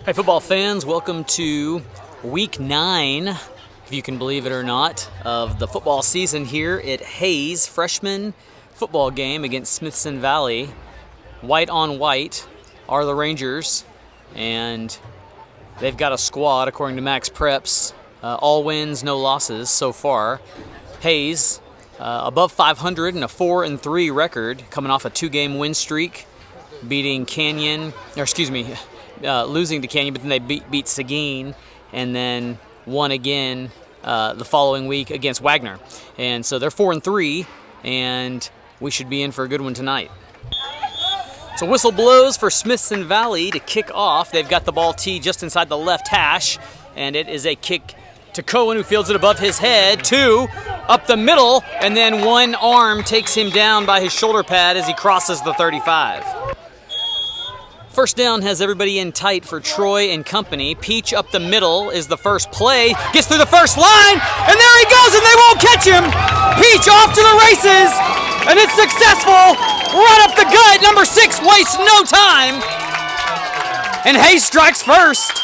Hey football fans, welcome to week 9, if you can believe it or not, of the football season here at Hayes. Freshman football game against Smithson Valley. White on white are the Rangers, and they've got a squad according to Max Preps. All wins, no losses so far. Hayes above 500 and a 4-3 record, coming off a 2-game win streak, beating Canyon, losing to Canyon, but then they beat Seguin, and then won again the following week against Wagner. And so they're 4-3, and we should be in for a good one tonight. So whistle blows for Smithson Valley to kick off. They've got the ball tee just inside the left hash, and it is a kick to Cohen, who fields it above his head. 2 up the middle, and then one arm takes him down by his shoulder pad as he crosses the 35. First down has everybody in tight for Troy and company. Peach up the middle is the first play. Gets through the first line, and there he goes, and they won't catch him. Peach off to the races, and it's successful. Right up the gut. Number 6 wastes no time. And Hayes strikes first.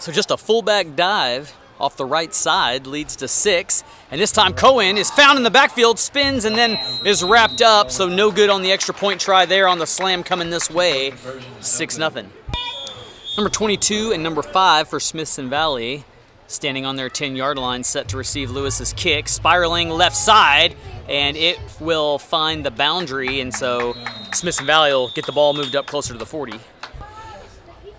So just a fullback dive off the right side leads to 6. And this time Cohen is found in the backfield, spins, and then is wrapped up. So no good on the extra point try there on the slam coming this way. 6-0. Number 22 and number 5 for Smithson Valley, standing on their 10-yard line, set to receive Lewis's kick. Spiraling left side, and it will find the boundary. And so Smithson Valley will get the ball moved up closer to the 40.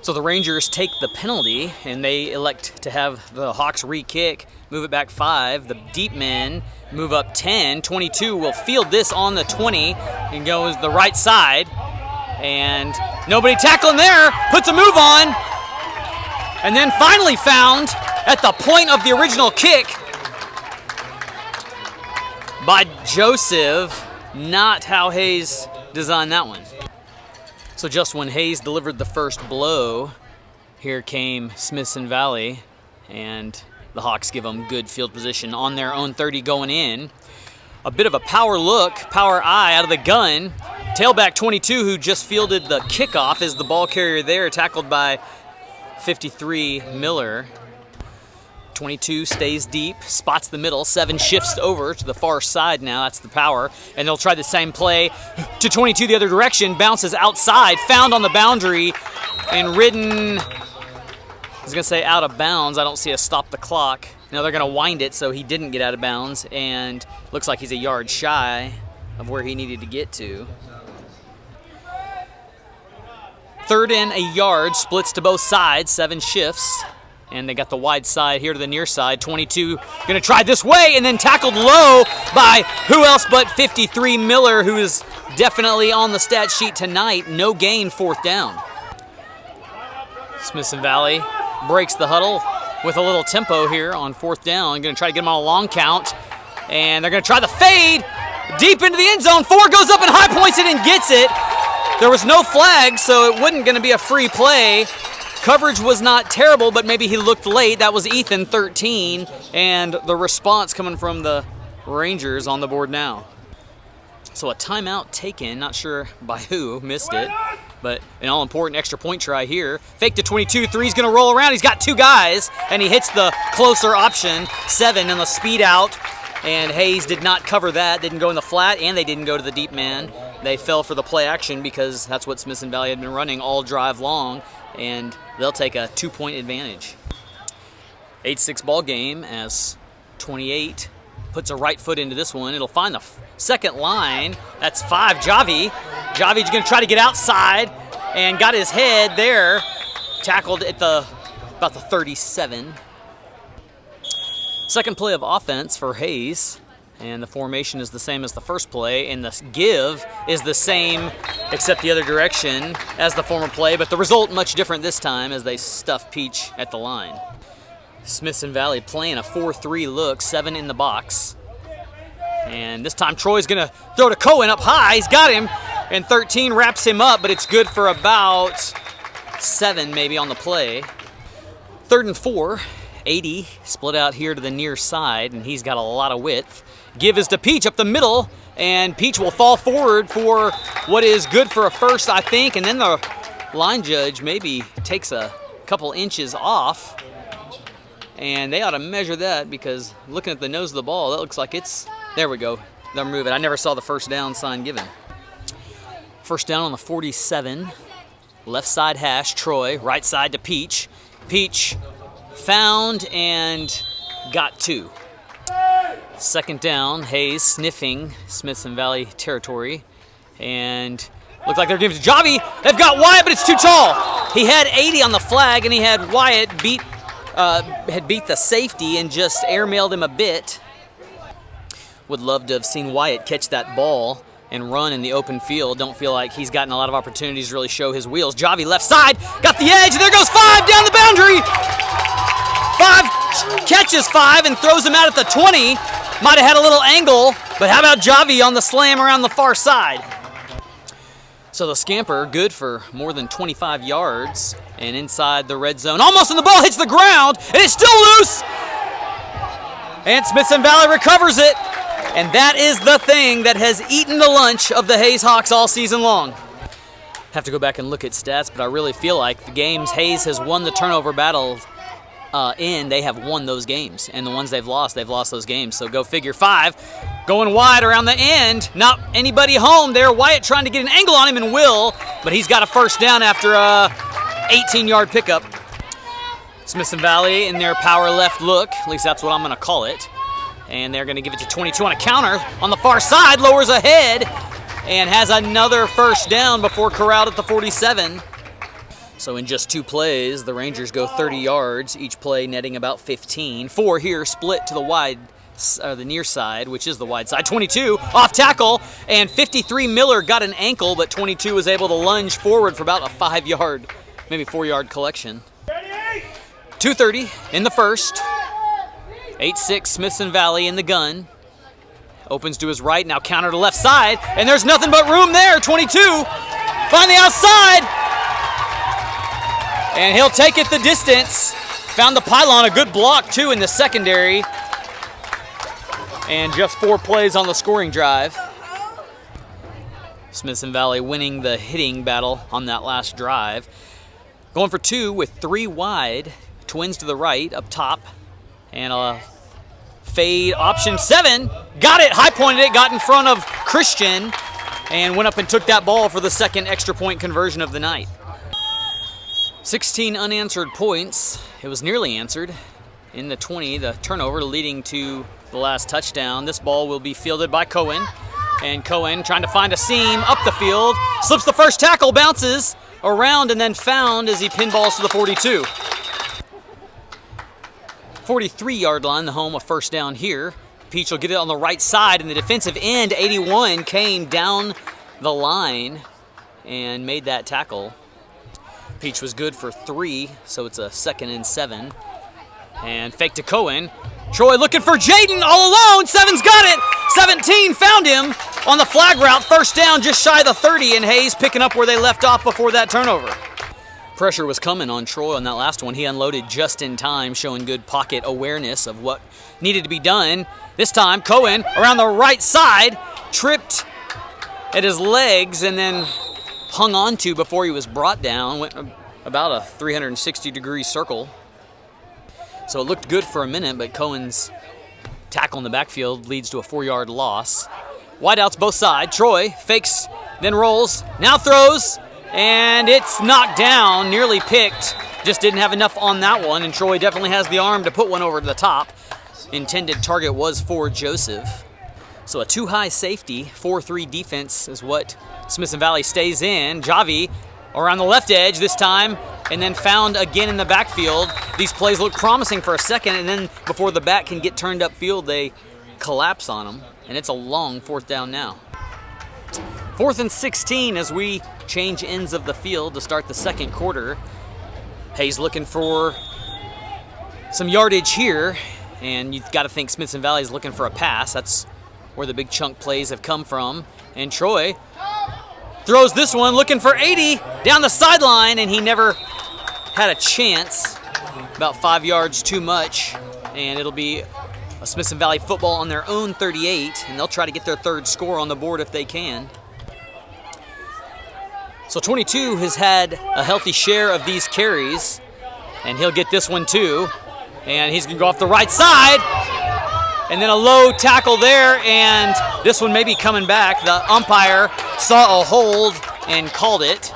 So the Rangers take the penalty, and they elect to have the Hawks re-kick, move it back 5. The deep men move up 10. 22 will field this on the 20 and goes the right side. And nobody tackling there, puts a move on. And then finally found at the point of the original kick by Joseph. Not how Hayes designed that one. So just when Hayes delivered the first blow, here came Smithson Valley, and the Hawks give them good field position on their own 30 going in. A bit of a power look, power eye out of the gun. Tailback 22, who just fielded the kickoff, is the ball carrier there, tackled by 53 Miller. 22 stays deep, spots the middle. 7 shifts over to the far side now. That's the power. And they'll try the same play to 22 the other direction. Bounces outside, found on the boundary, and ridden, I was going to say out of bounds. I don't see a stop the clock. Now they're going to wind it so he didn't get out of bounds, and looks like he's a yard shy of where he needed to get to. 3rd and a yard, splits to both sides, 7 shifts. And they got the wide side here to the near side. 22 going to try this way, and then tackled low by who else but 53 Miller, who is definitely on the stat sheet tonight. No gain, 4th down. Smithson Valley breaks the huddle with a little tempo here on 4th down. Going to try to get him on a long count. And they're going to try the fade deep into the end zone. 4 goes up and high points it and gets it. There was no flag, so it wasn't going to be a free play. Coverage was not terrible, but maybe he looked late. That was Ethan, 13, and the response coming from the Rangers on the board now. So a timeout taken, not sure by who, missed it, but an all-important extra point try here. Fake to 22, 3's going to roll around. He's got 2 guys, and he hits the closer option, 7, and the speed out, and Hayes did not cover that, didn't go in the flat, and they didn't go to the deep man. They fell for the play action because that's what Smithson Valley had been running all drive long, and they'll take a 2-point advantage. 8-6 ball game as 28 puts a right foot into this one. It'll find the second line. That's 5, Javi. Javi's going to try to get outside and got his head there. Tackled at about the 37. Second play of offense for Hayes. And the formation is the same as the first play, and the give is the same except the other direction as the former play, but the result much different this time as they stuff Peach at the line. Smithson Valley playing a 4-3 look, 7 in the box. And this time Troy's going to throw to Cohen up high. He's got him, and 13 wraps him up, but it's good for about 7 maybe on the play. 3rd and 4. 80 split out here to the near side, and he's got a lot of width. Give is to Peach up the middle, and Peach will fall forward for what is good for a first, I think, and then the line judge maybe takes a couple inches off, and they ought to measure that, because looking at the nose of the ball, that looks like it's, there we go, they'll move it. I never saw the first down sign given. First down on the 47, left side hash, Troy, right side to Peach. Peach found and got 2. Second down, Hayes sniffing Smithson Valley territory, and looked like they're giving it to Javi. They've got Wyatt, but it's too tall. He had 80 on the flag, and he had Wyatt had beat the safety and just airmailed him a bit. Would love to have seen Wyatt catch that ball and run in the open field. Don't feel like he's gotten a lot of opportunities to really show his wheels. Javi left side, got the edge, and there goes 5 down the boundary. 5 catches 5 and throws him out at the 20. Might have had a little angle, but how about Javi on the slam around the far side? So the scamper, good for more than 25 yards, and inside the red zone, almost, and the ball hits the ground, and it's still loose! And Smithson Valley recovers it. And that is the thing that has eaten the lunch of the Hayes Hawks all season long. Have to go back and look at stats, but I really feel like the games Hayes has won the turnover battle in, they have won those games. And the ones they've lost those games. So go figure. 5, going wide around the end. Not anybody home there. Wyatt trying to get an angle on him, and will, but he's got a first down after a 18-yard pickup. Smithson Valley in their power left look, at least that's what I'm going to call it. And they're going to give it to 22 on a counter on the far side, lowers ahead, and has another first down before corralled at the 47. So in just 2 plays, the Rangers go 30 yards, each play netting about 15. 4 here, split to the near side, which is the wide side. 22 off tackle, and 53 Miller got an ankle, but 22 was able to lunge forward for about a 5-yard, maybe 4-yard collection. 2:30 in the first. 8-6 Smithson Valley in the gun. Opens to his right, now counter to left side, and there's nothing but room there. 22, find the outside, and he'll take it the distance. Found the pylon, a good block too in the secondary, and just 4 plays on the scoring drive. Smithson Valley winning the hitting battle on that last drive. Going for 2 with 3 wide, twins to the right up top. And a fade option 7, got it, high pointed it, got in front of Christian, and went up and took that ball for the second extra point conversion of the night. 16 unanswered points. It was nearly answered in the 20, the turnover leading to the last touchdown. This ball will be fielded by Cohen, and Cohen trying to find a seam up the field, slips the first tackle, bounces around, and then found as he pinballs to the 42. 43-yard line, the home of first down here. Peach will get it on the right side, and the defensive end, 81, came down the line and made that tackle. Peach was good for 3, so it's a 2nd and 7. And fake to Cohen. Troy looking for Jaden all alone. 7's got it. 17 found him on the flag route. First down just shy of the 30, and Hayes picking up where they left off before that turnover. Pressure was coming on Troy on that last one. He unloaded just in time, showing good pocket awareness of what needed to be done. This time, Cohen around the right side, tripped at his legs and then hung on to before he was brought down. Went about a 360-degree circle. So it looked good for a minute, but Cohen's tackle in the backfield leads to a 4-yard loss. Wideouts both sides. Troy fakes, then rolls, now throws. And it's knocked down, nearly picked. Just didn't have enough on that one, and Troy definitely has the arm to put one over to the top. Intended target was for Joseph. So a 2-high safety, 4-3 defense is what Smithson Valley stays in. Javi around the left edge this time, and then found again in the backfield. These plays look promising for a second, and then before the back can get turned upfield, they collapse on them, and it's a long 4th down now. 4th and 16 as we change ends of the field to start the second quarter. Hayes looking for some yardage here, and you've got to think Smithson Valley is looking for a pass. That's where the big chunk plays have come from. And Troy throws this one, looking for 80 down the sideline, and he never had a chance. About 5 yards too much, and it'll be a Smithson Valley football on their own 38, and they'll try to get their 3rd score on the board if they can. So 22 has had a healthy share of these carries, and he'll get this one too. And he's going to go off the right side, and then a low tackle there, and this one may be coming back. The umpire saw a hold and called it.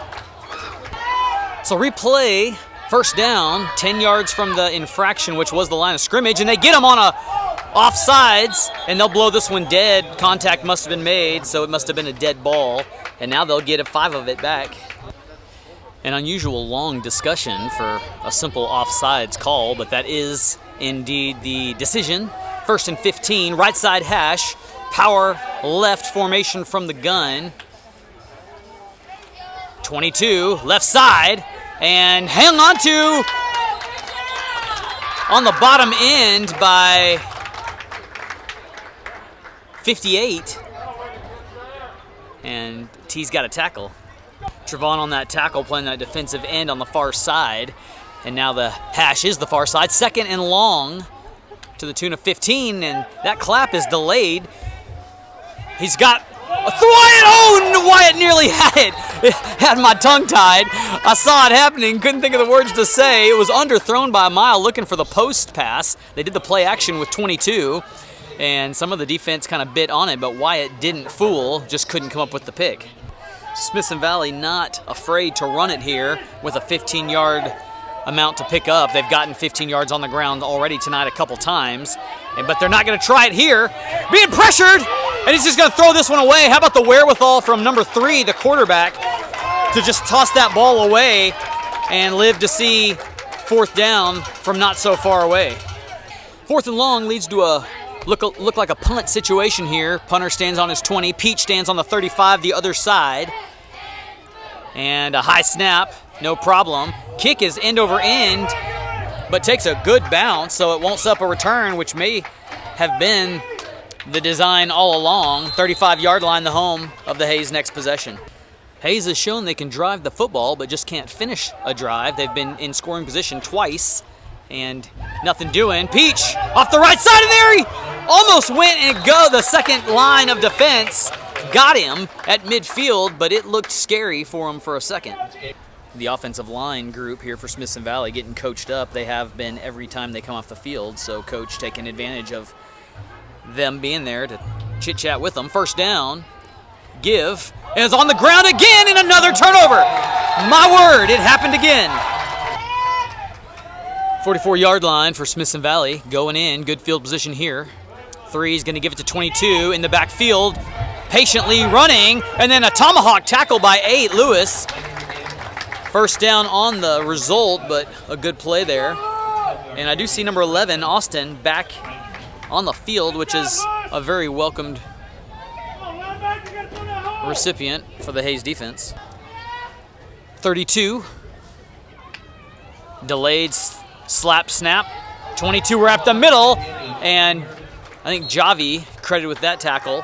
So replay, first down, 10 yards from the infraction, which was the line of scrimmage, and they get him on a offsides, and they'll blow this one dead. Contact must have been made, so it must have been a dead ball, and now they'll get 5 of it back. An unusual long discussion for a simple offsides call, but that is indeed the decision. 1st and 15, right side hash, power left formation from the gun. 22, left side, and hang on to on the bottom end by 58. And T's got a tackle. Trevon on that tackle, playing that defensive end on the far side. And now the hash is the far side. 2nd and long to the tune of 15, and that clap is delayed. He's got Wyatt. Oh, Wyatt nearly had it. It had my tongue tied. I saw it happening, couldn't think of the words to say. It was underthrown by a mile, looking for the post pass. They did the play action with 22, and some of the defense kind of bit on it, but Wyatt didn't fool, just couldn't come up with the pick. Smithson Valley not afraid to run it here with a 15-yard amount to pick up. They've gotten 15 yards on the ground already tonight a couple times, but they're not going to try it here. Being pressured, and he's just going to throw this one away. How about the wherewithal from number 3, the quarterback, to just toss that ball away and live to see 4th down from not so far away. 4th and long leads to a look like a punt situation here. Punter stands on his 20. Peach stands on the 35, the other side. And a high snap, no problem. Kick is end over end, but takes a good bounce, so it won't set up a return, which may have been the design all along. 35-yard line, the home of the Hayes next possession. Hayes has shown they can drive the football, but just can't finish a drive. They've been in scoring position twice, and nothing doing. Peach off the right side of there. He almost went and go. The second line of defense got him at midfield, but it looked scary for him for a second. The offensive line group here for Smithson Valley getting coached up. They have been every time they come off the field, so coach taking advantage of them being there to chit-chat with them. First down, give, and it's on the ground again, and another turnover. My word, it happened again. 44-yard line for Smithson Valley, going in, good field position here. 3 is going to give it to 22 in the backfield, patiently running, and then a tomahawk tackle by 8, Lewis. First down on the result, but a good play there. And I do see number 11, Austin, back on the field, which is a very welcomed recipient for the Hayes defense. 32, delayed slap snap. 22 wrapped the middle, and I think Javi credited with that tackle.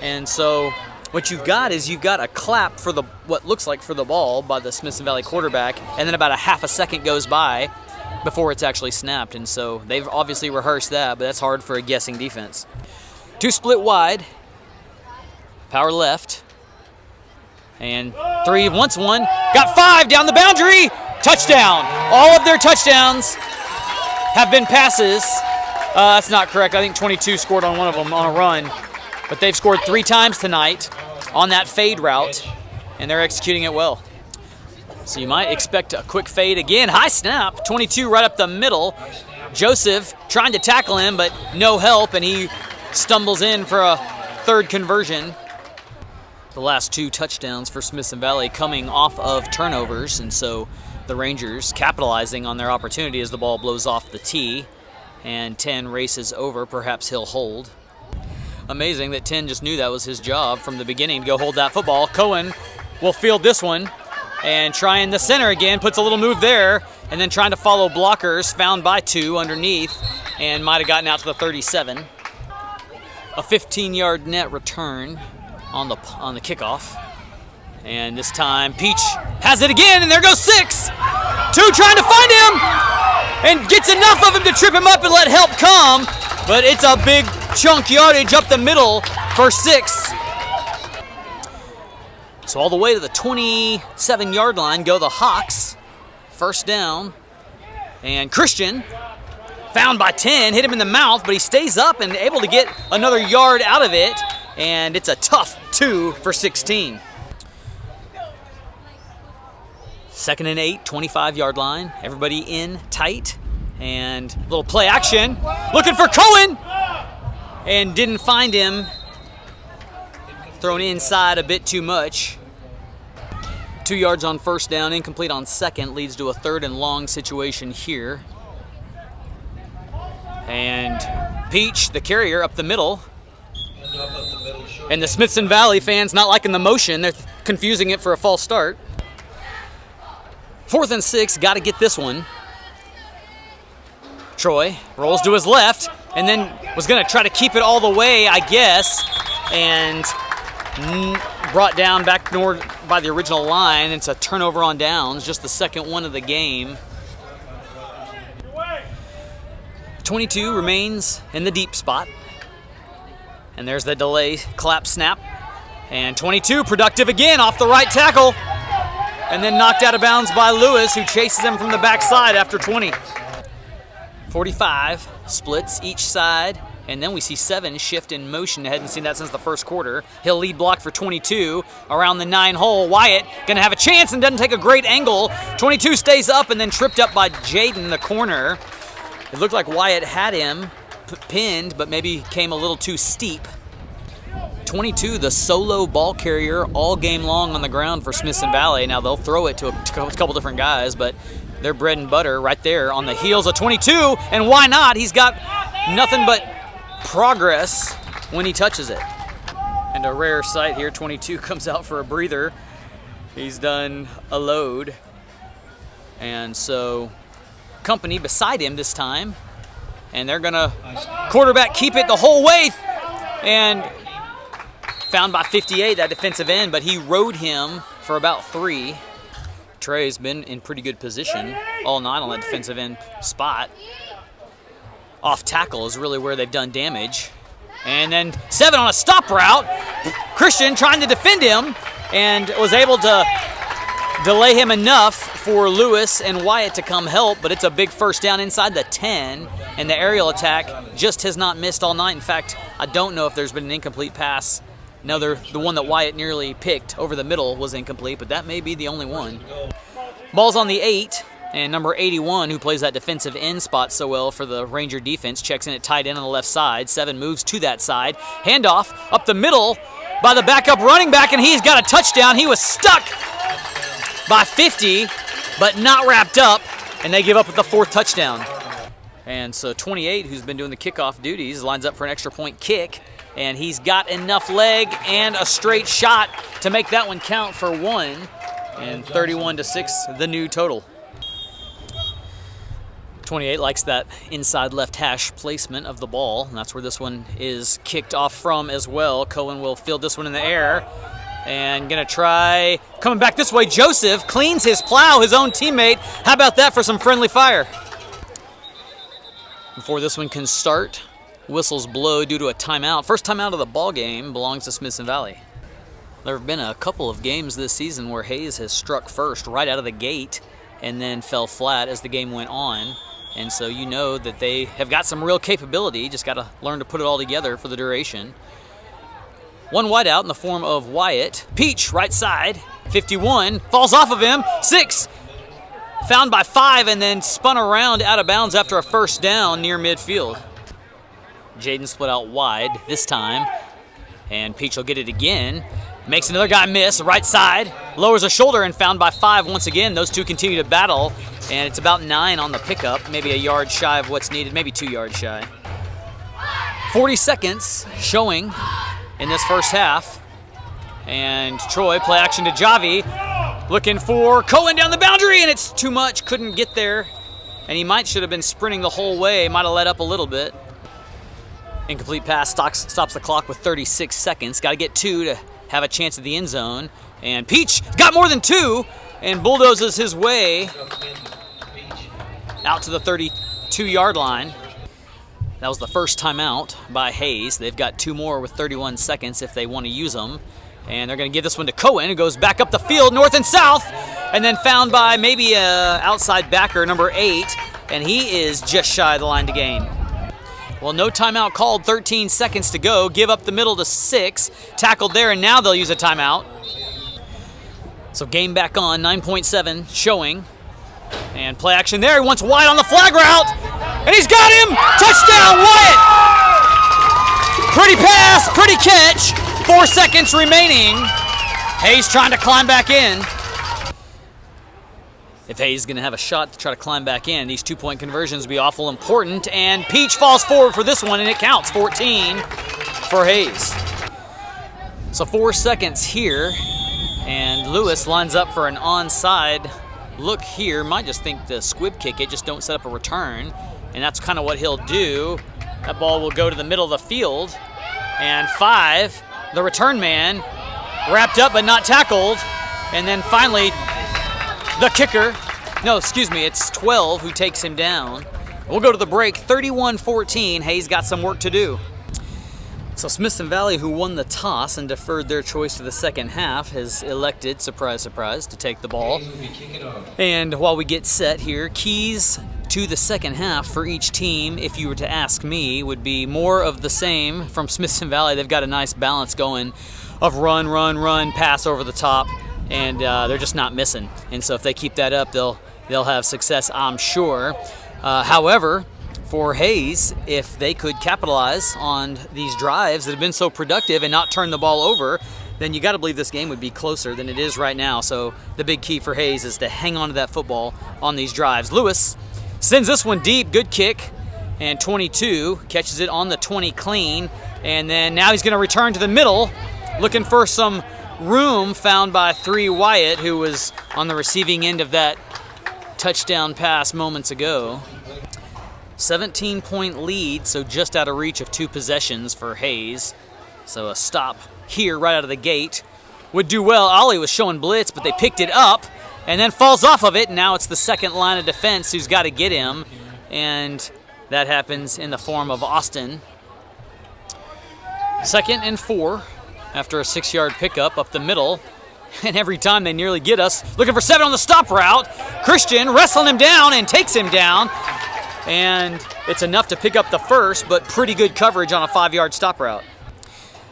And so what you've got is you've got a clap for the what looks like for the ball by the Smithson Valley quarterback, and then about a half a second goes by before it's actually snapped. And so they've obviously rehearsed that, but that's hard for a guessing defense. 2 split wide, power left, and 3 wants one, got 5 down the boundary, touchdown. All of their touchdowns have been passes. That's not correct. I think 22 scored on one of them on a run, but they've scored 3 times tonight on that fade route, and they're executing it well. So you might expect a quick fade again. High snap, 22 right up the middle. Joseph trying to tackle him, but no help, and he stumbles in for a 3rd conversion. The last 2 touchdowns for Smithson Valley coming off of turnovers, and so the Rangers capitalizing on their opportunity as the ball blows off the tee, and 10 races over. Perhaps he'll hold. Amazing that 10 just knew that was his job from the beginning to go hold that football. Cohen will field this one and try in the center again, puts a little move there, and then trying to follow blockers, found by 2 underneath, and might have gotten out to the 37. A 15-yard net return on the kickoff. And this time Peach has it again, and there goes 6. 2 trying to find him, and gets enough of him to trip him up and let help come, but it's a big chunk yardage up the middle for 6. So all the way to the 27-yard line go the Hawks. First down. And Christian, found by 10, hit him in the mouth, but he stays up and able to get another yard out of it. And it's a tough 2 for 16. 2nd and 8, 25-yard line. Everybody in tight. And little play action. Looking for Cohen. And didn't find him. Thrown inside a bit too much. 2 yards on first down, incomplete on second, leads to a 3rd and long situation here. And Peach, the carrier, up the middle. And the Smithson Valley fans not liking the motion. They're confusing it for a false start. 4th and 6, got to get this one. Troy rolls to his left and then was going to try to keep it all the way, I guess, and brought down back north by the original line. It's a turnover on downs, just the second one of the game. 22 remains in the deep spot. And there's the delay clap snap. And 22 productive again off the right tackle. And then knocked out of bounds by Lewis, who chases him from the backside after 20. 45 splits each side. And then we see 7 shift in motion. I hadn't seen that since the first quarter. He'll lead block for 22 around the 9 hole. Wyatt going to have a chance and doesn't take a great angle. 22 stays up and then tripped up by Jaden, the corner. It looked like Wyatt had him pinned, but maybe came a little too steep. 22, the solo ball carrier all game long on the ground for Smithson Valley. Now they'll throw it to a couple different guys, but their bread and butter right there on the heels of 22. And why not? He's got nothing but progress when he touches it. And a rare sight here, 22 comes out for a breather. He's done a load. And so company beside him this time. And they're going to quarterback keep it the whole way. And found by 58, that defensive end, but he rode him for about 3. Trey's been in pretty good position all night on that defensive end spot. Off tackle is really where they've done damage. And then 7 on a stop route. Christian trying to defend him and was able to delay him enough for Lewis and Wyatt to come help, but it's a big first down inside the 10, and the aerial attack just has not missed all night. In fact, I don't know if there's been an incomplete pass. No, the one that Wyatt nearly picked over the middle was incomplete, but that may be the only one. Ball's on the 8. And number 81, who plays that defensive end spot so well for the Ranger defense, checks in at tight end on the left side. 7 moves to that side. Handoff up the middle by the backup running back, and he's got a touchdown. He was stuck by 50, but not wrapped up, and they give up with the 4th touchdown. And so 28, who's been doing the kickoff duties, lines up for an extra point kick, and he's got enough leg and a straight shot to make that one count for 1. And 31-6, the new total. 28 likes that inside left hash placement of the ball, and that's where this one is kicked off from as well. Cohen will field this one in the air and gonna try coming back this way. Joseph cleans his plow, his own teammate. How about that for some friendly fire? Before this one can start, whistles blow due to a timeout. First timeout of the ball game belongs to Smithson Valley. There have been a couple of games this season where Hayes has struck first right out of the gate and then fell flat as the game went on. And so you know that they have got some real capability, just got to learn to put it all together for the duration. One wide out in the form of Wyatt. Peach, right side, 51, falls off of him, 6, found by 5, and then spun around out of bounds after a first down near midfield. Jaden split out wide this time, and Peach will get it again. Makes another guy miss, right side, lowers a shoulder and found by 5 once again. Those two continue to battle, and it's about 9 on the pickup, maybe a yard shy of what's needed, maybe 2 yards shy. 40 seconds showing in this first half, and Troy, play action to Javi, looking for Cohen down the boundary, and it's too much, couldn't get there, and he should have been sprinting the whole way, might have let up a little bit. Incomplete pass stops the clock with 36 seconds, got to get 2 to have a chance at the end zone, and Peach got more than 2 and bulldozes his way out to the 32-yard line. That was the first timeout by Hayes. They've got 2 more with 31 seconds if they want to use them. And they're going to give this one to Cohen, who goes back up the field, north and south, and then found by maybe a outside backer, number 8, and he is just shy of the line to gain. Well, no timeout called, 13 seconds to go. Give up the middle to 6, tackled there, and now they'll use a timeout. So game back on, 9.7 showing. And play action there, he wants Wyatt on the flag route, and he's got him! Touchdown, Wyatt! Pretty pass, pretty catch. 4 seconds remaining. Hayes trying to climb back in. If Hayes is going to have a shot to try to climb back in, these 2-point conversions will be awful important. And Peach falls forward for this one, and it counts. 14 for Hayes. So 4 seconds here, and Lewis lines up for an onside look here. Might just think the squib kick it, just don't set up a return. And that's kind of what he'll do. That ball will go to the middle of the field. And 5, the return man, wrapped up but not tackled. And then finally, the kicker. No, excuse me, it's 12 who takes him down. We'll go to the break, 31-14. Hayes got some work to do. So Smithson Valley, who won the toss and deferred their choice to the second half, has elected, surprise, surprise, to take the ball. And while we get set here, keys to the second half for each team, if you were to ask me, would be more of the same from Smithson Valley. They've got a nice balance going of run, run, run, pass over the top, and they're just not missing. And so if they keep that up, they'll have success, I'm sure. However, for Hayes, if they could capitalize on these drives that have been so productive and not turn the ball over, then you got to believe this game would be closer than it is right now. So the big key for Hayes is to hang on to that football on these drives. Lewis sends this one deep, good kick, and 22 catches it on the 20 clean, and then now he's going to return to the middle, looking for some room found by 3 Wyatt, who was on the receiving end of that touchdown pass moments ago. 17-point lead, so just out of reach of 2 possessions for Hayes. So a stop here right out of the gate would do well. Ollie was showing blitz, but they picked it up and then falls off of it. Now it's the second line of defense who's got to get him, and that happens in the form of Austin. 2nd and 4 after a 6-yard pickup up the middle. And every time they nearly get us. Looking for 7 on the stop route. Christian wrestling him down and takes him down. And it's enough to pick up the first, but pretty good coverage on a 5-yard stop route.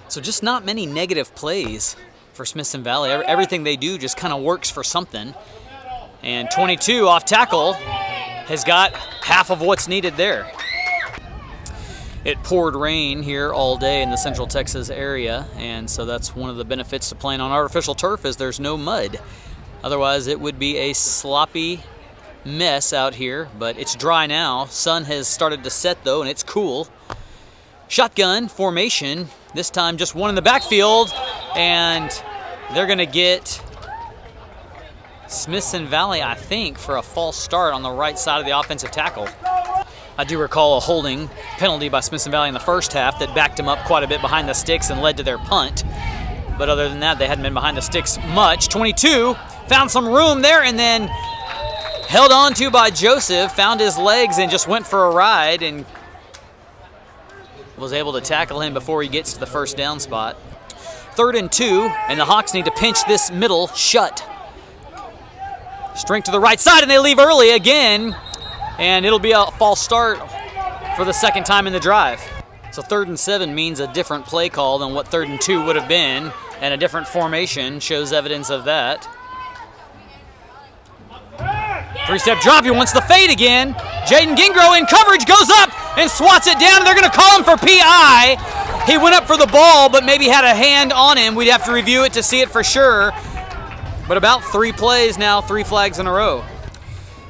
So just not many negative plays for Smithson Valley. Everything they do just kind of works for something. And 22 off tackle has got half of what's needed there. It poured rain here all day in the Central Texas area, and so that's one of the benefits to playing on artificial turf is there's no mud. Otherwise, it would be a sloppy mess out here, but it's dry now. Sun has started to set, though, and it's cool. Shotgun formation, this time just one in the backfield, and they're going to get Smithson Valley, I think, for a false start on the right side of the offensive tackle. I do recall a holding penalty by Smithson Valley in the first half that backed them up quite a bit behind the sticks and led to their punt. But other than that, they hadn't been behind the sticks much. 22 found some room there and then held on to by Joseph, found his legs and just went for a ride and was able to tackle him before he gets to the first down spot. 3rd and 2, and the Hawks need to pinch this middle shut. Strength to the right side, and they leave early again. And it'll be a false start for the second time in the drive. So 3rd and 7 means a different play call than what 3rd and 2 would have been, and a different formation shows evidence of that. 3-step drop, he wants the fade again. Jaden Gingro in coverage goes up and swats it down. They're gonna call him for PI. He went up for the ball, but maybe had a hand on him. We'd have to review it to see it for sure. But about 3 plays now, 3 flags in a row.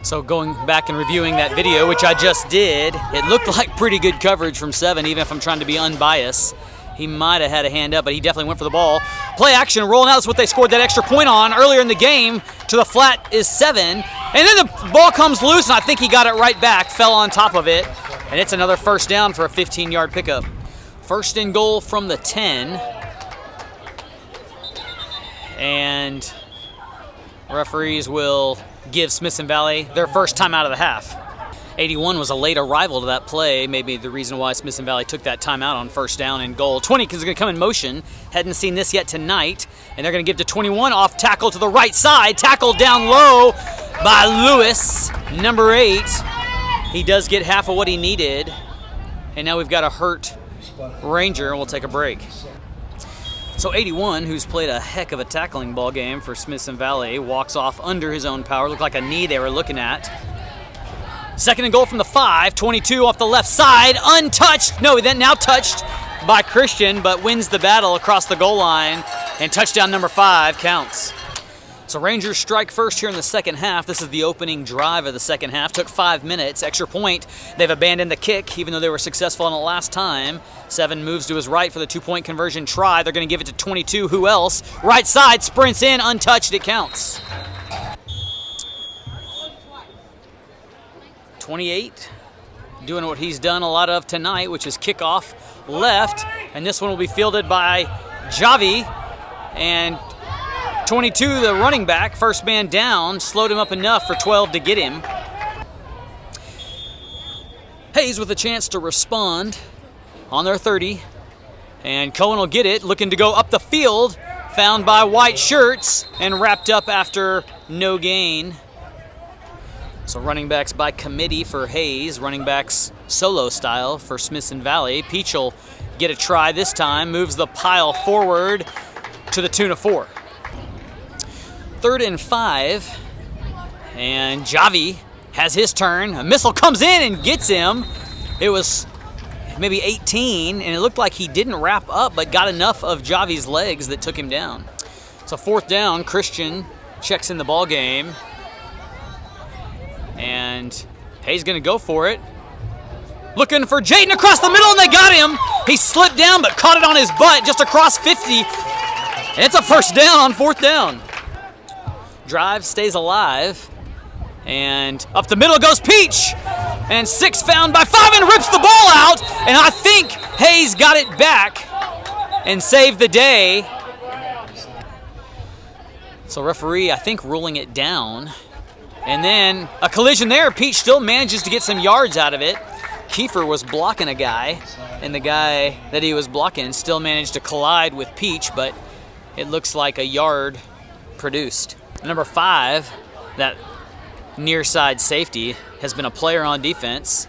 So going back and reviewing that video, which I just did, it looked like pretty good coverage from 7, even if I'm trying to be unbiased. He might have had a hand up, but he definitely went for the ball. Play action, rolling out is what they scored that extra point on earlier in the game. To the flat is 7. And then the ball comes loose, and I think he got it right back, fell on top of it. And it's another first down for a 15-yard pickup. 1st and goal from the 10. And referees will give Smithson Valley their first time out of the half. 81 was a late arrival to that play, maybe the reason why Smithson Valley took that timeout on first down and goal. 20 is going to come in motion. Hadn't seen this yet tonight. And they're going to give to 21, off tackle to the right side. Tackle down low by Lewis, number 8. He does get half of what he needed. And now we've got a hurt Ranger, and we'll take a break. So 81, who's played a heck of a tackling ball game for Smithson Valley, walks off under his own power. Looked like a knee they were looking at. Second and goal from the 5, 22 off the left side, untouched. No, then now touched by Christian, but wins the battle across the goal line, and touchdown number 5 counts. So Rangers strike first here in the second half. This is the opening drive of the second half. Took 5 minutes, extra point. They've abandoned the kick, even though they were successful on it last time. 7 moves to his right for the 2-point conversion try. They're going to give it to 22. Who else? Right side, sprints in, untouched, it counts. 28, doing what he's done a lot of tonight, which is kickoff left, and this one will be fielded by Javi, and 22, the running back, first man down, slowed him up enough for 12 to get him. Hayes with a chance to respond on their 30, and Cohen will get it, looking to go up the field, found by white shirts, and wrapped up after no gain. So running backs by committee for Hayes, running backs solo style for Smithson Valley. Peach will get a try this time, moves the pile forward to the tune of 4. 3rd and 5, and Javi has his turn. A missile comes in and gets him. It was maybe 18, and it looked like he didn't wrap up, but got enough of Javi's legs that took him down. So 4th down, Christian checks in the ball game. And Hayes going to go for it. Looking for Jaden across the middle, and they got him. He slipped down, but caught it on his butt just across 50. And it's a first down on 4th down. Drive stays alive. And up the middle goes Peach. And 6 found by 5 and rips the ball out. And I think Hayes got it back and saved the day. So referee, I think, ruling it down. And then a collision there. Peach still manages to get some yards out of it. Kiefer was blocking a guy, and the guy that he was blocking still managed to collide with Peach, but it looks like a yard produced. Number 5, that near side safety, has been a player on defense.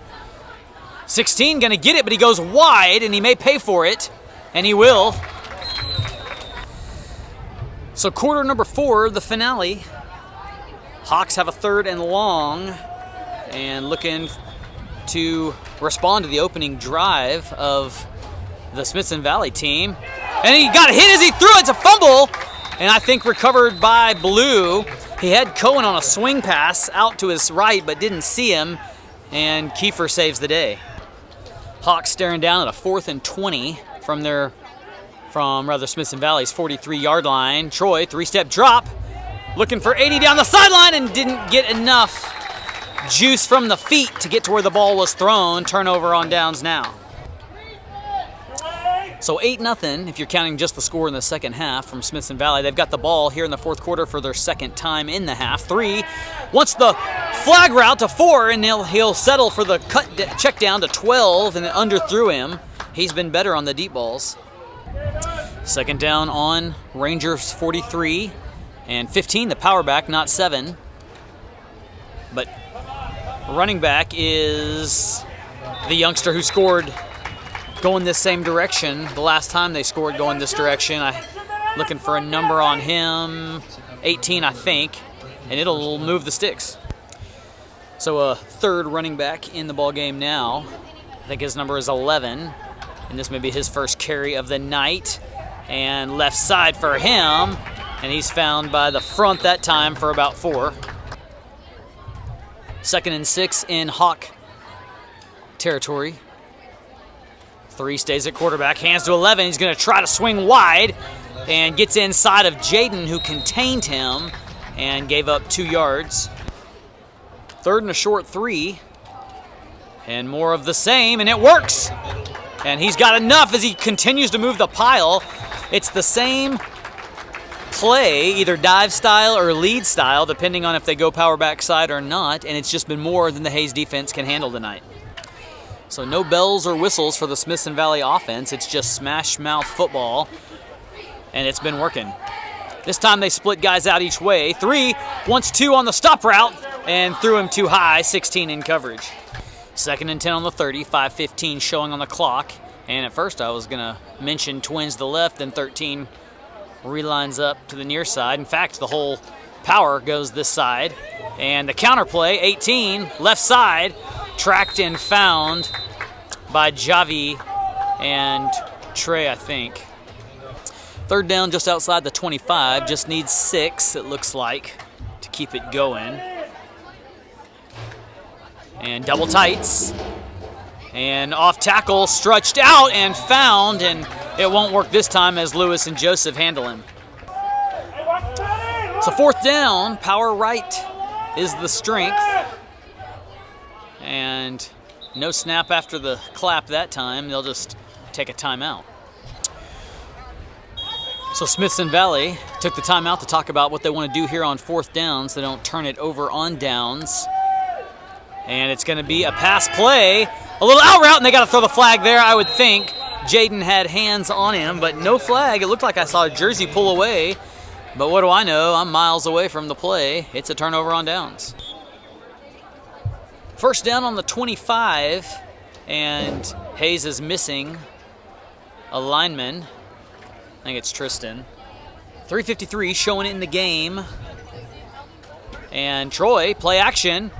16 going to get it, but he goes wide, and he may pay for it, and he will. So quarter number 4, the finale. Hawks have a 3rd and long, and looking to respond to the opening drive of the Smithson Valley team. And he got hit as he threw it. It's a fumble, and I think recovered by Blue. He had Cohen on a swing pass out to his right, but didn't see him, and Kiefer saves the day. Hawks staring down at a 4th and 20 from Smithson Valley's 43-yard line. Troy, 3-step drop. Looking for 80 down the sideline and didn't get enough juice from the feet to get to where the ball was thrown. Turnover on downs now. So 8-0 if you're counting just the score in the second half from Smithson Valley. They've got the ball here in the 4th quarter for their 2nd time in the half. 3 wants the flag route to 4, and he'll settle for the check down to 12, and it underthrew him. He's been better on the deep balls. 2nd down on Rangers 43. And 15, the power back, not 7. But running back is the youngster who scored going this same direction. The last time they scored going this direction, looking for a number on him, 18, I think, and it'll move the sticks. So a 3rd running back in the ball game now. I think his number is 11, and this may be his first carry of the night. And left side for him. And he's found by the front that time for about 4. 2nd and 6 in Hawk territory. 3 stays at quarterback, hands to 11. He's going to try to swing wide and gets inside of Jaden, who contained him and gave up 2 yards. 3rd and a short 3. And more of the same, and it works. And he's got enough as he continues to move the pile. It's the same play, either dive style or lead style, depending on if they go power backside or not, and it's just been more than the Hayes defense can handle tonight. So no bells or whistles for the Smithson Valley offense. It's just smash mouth football, and it's been working. This time they split guys out each way. 3 wants 2 on the stop route and threw him too high, 16 in coverage. 2nd and 10 on the 30, 5:15 showing on the clock. And at first I was going to mention twins to the left, then 13 relines up to the near side. In fact, the whole power goes this side. And the counter play, 18, left side, tracked and found by Javi and Trey, I think. 3rd down just outside the 25, just needs 6, it looks like, to keep it going. And double tights. And off tackle, stretched out and found, and it won't work this time as Lewis and Joseph handle him. So 4th down, power right is the strength. And no snap after the clap that time. They'll just take a timeout. So Smithson Valley took the timeout to talk about what they want to do here on 4th down so they don't turn it over on downs. And it's going to be a pass play. A little out route, and they got to throw the flag there, I would think. Jaden had hands on him, but no flag. It looked like I saw a jersey pull away. But what do I know? I'm miles away from the play. It's a turnover on downs. 1st down on the 25, and Hayes is missing a lineman. I think it's Tristan. 3:53 showing it in the game. And Troy, play action.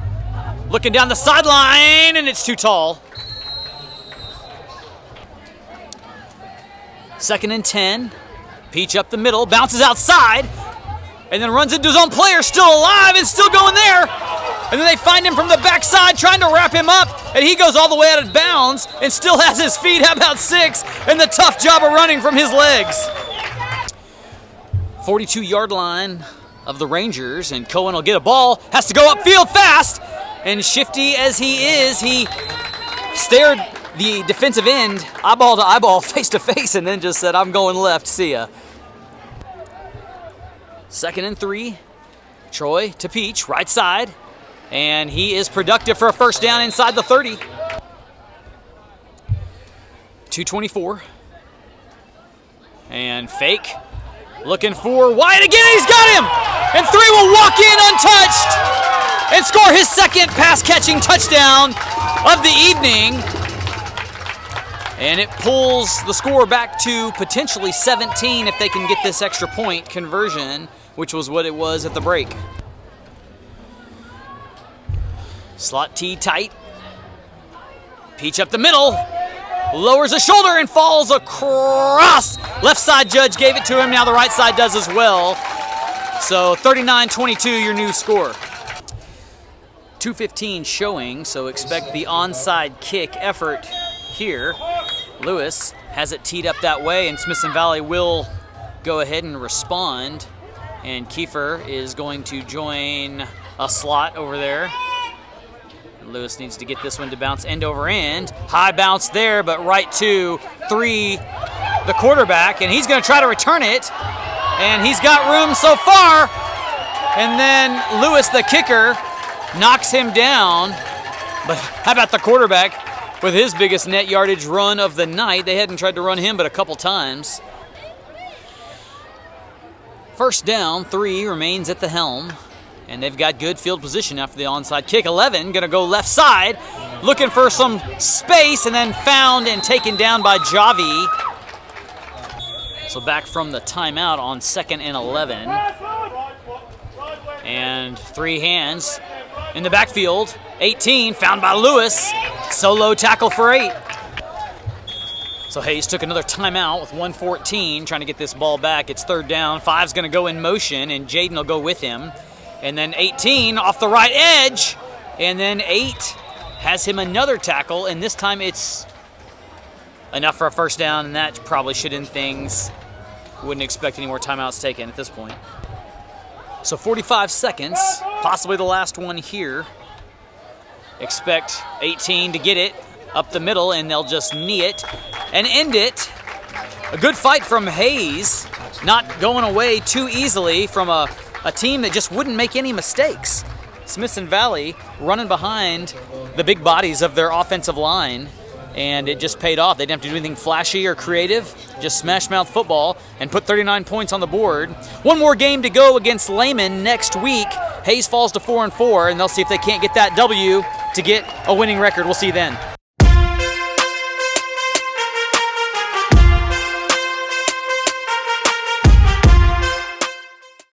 Looking down the sideline, and it's too tall. 2nd and 10. Peach up the middle, bounces outside, and then runs into his own player, still alive and still going there. And then they find him from the backside trying to wrap him up, and he goes all the way out of bounds and still has his feet. How about 6? And the tough job of running from his legs. 42-yard line of the Rangers, and Cohen will get a ball, has to go upfield fast, and shifty as he is, he stared the defensive end eyeball to eyeball, face to face, and then just said, I'm going left, see ya. 2nd and 3, Troy to Peach, right side, and he is productive for a 1st down inside the 30. 2:24, and fake, looking for Wyatt again, and he's got him! And 3 will walk in untouched and score his 2nd pass-catching touchdown of the evening. And it pulls the score back to potentially 17 if they can get this extra point conversion, which was what it was at the break. Slot T tight. Peach up the middle. Lowers a shoulder and falls across. Left side judge gave it to him. Now the right side does as well. So 39-22 your new score. 2:15 showing, so expect the onside kick effort here. Lewis has it teed up that way, and Smithson Valley will go ahead and respond. And Kiefer is going to join a slot over there. Lewis needs to get this one to bounce end over end. High bounce there, but right to 3, the quarterback, and he's going to try to return it. And he's got room so far. And then Lewis, the kicker, knocks him down. But how about the quarterback with his biggest net yardage run of the night? They hadn't tried to run him but a couple times. 1st down, 3 remains at the helm. And they've got good field position after the onside kick. 11 going to go left side, looking for some space, and then found and taken down by Javi. So back from the timeout on 2nd and 11. And 3 hands in the backfield. 18 found by Lewis. Solo tackle for 8. So Hayes took another timeout with 1:14, trying to get this ball back. It's 3rd down. 5's going to go in motion, and Jaden will go with him. And then 18 off the right edge. And then 8 has him another tackle, and this time it's enough for a 1st down, and that probably should end things. Wouldn't expect any more timeouts taken at this point. So 45 seconds, possibly the last one here. Expect 18 to get it up the middle, and they'll just knee it and end it. A good fight from Hayes. not going away too easily from a team that just wouldn't make any mistakes. Smithson Valley running behind the big bodies of their offensive line, and it just paid off. They didn't have to do anything flashy or creative, just smash mouth football and put 39 points on the board. One more game to go against Lehman next week. Hayes falls to 4-4, and they'll see if they can't get that W to get a winning record. We'll see you then.